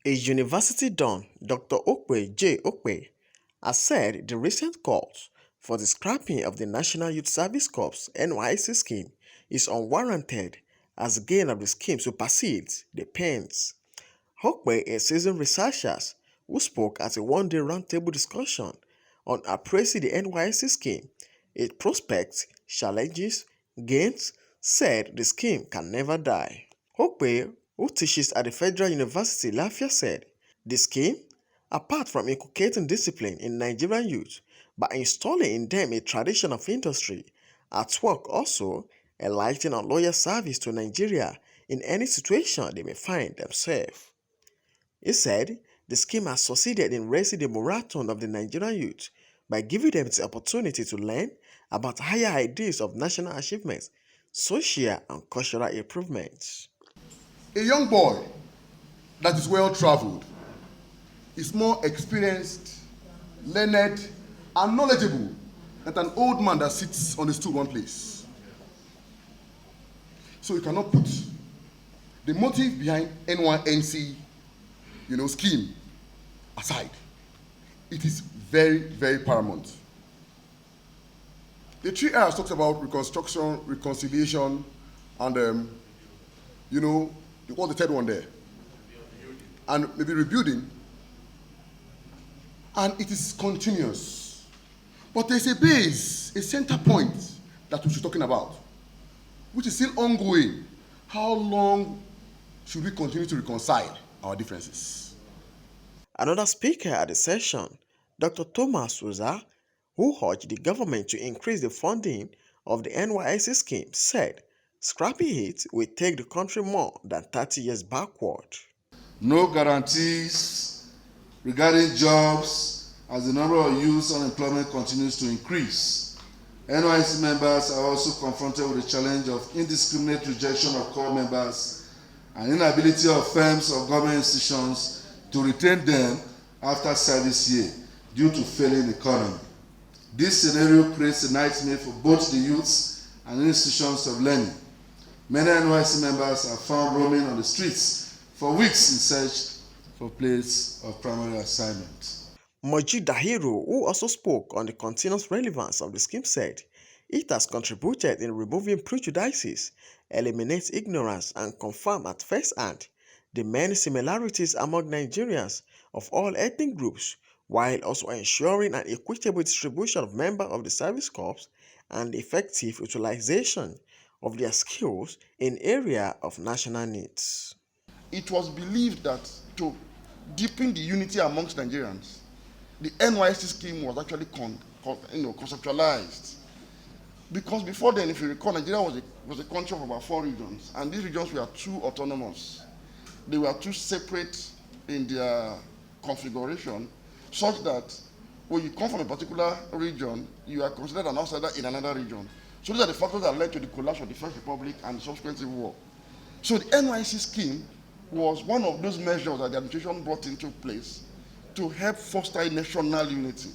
A University Don, Dr. Okpe J Okpe, has said the recent calls for the scrapping of the National Youth Service Corps NYSC scheme is unwarranted as the gain of the scheme supersedes the pains. Okpe, a seasoned researcher who spoke at a one-day roundtable discussion on appraising the NYSC scheme, its prospects, challenges, gains, said the scheme can never die. Okpe, who teaches at the Federal University Lafia, said the scheme, apart from inculcating discipline in Nigerian youth by installing in them a tradition of industry, at work also enlightening on loyal service to Nigeria in any situation they may find themselves. He said the scheme has succeeded in raising the morale of the Nigerian youth by giving them the opportunity to learn about higher ideals of national achievements, social and cultural improvements. A young boy that is well traveled is more experienced, learned, and knowledgeable than an old man that sits on the stool one place. So you cannot put the motive behind NYSC scheme aside. It is very, very paramount. The 3 R's talks about reconstruction, reconciliation, and what's the third one there? And maybe rebuilding. And it is continuous. But there's a base, a center point that we should be talking about, which is still ongoing. How long should we continue to reconcile our differences? Another speaker at the session, Dr. Thomas Souza, who urged the government to increase the funding of the NYSC scheme, said scrapping it will take the country more than 30 years backward. No guarantees regarding jobs as the number of youth unemployment continues to increase. NYSC members are also confronted with the challenge of indiscriminate rejection of core members and inability of firms or government institutions to retain them after service year due to failing economy. This scenario creates a nightmare for both the youths and institutions of learning. Many NYSC members are found roaming on the streets for weeks in search for place of primary assignment. Moji Dahiru, who also spoke on the continuous relevance of the scheme, said it has contributed in removing prejudices, eliminates ignorance, and confirm at first hand the many similarities among Nigerians of all ethnic groups, while also ensuring an equitable distribution of members of the service corps and effective utilization of their skills in area of national needs. It was believed that to deepen the unity amongst Nigerians, the NYSC scheme was actually conceptualized. Because before then, if you recall, Nigeria was a country of about 4 regions, and these regions were 2 autonomous. They were 2 separate in their configuration, such that when you come from a particular region, you are considered an outsider in another region. So these are the factors that led to the collapse of the First Republic and the subsequent Civil War. So the NYSC scheme was one of those measures that the administration brought into place to help foster national unity.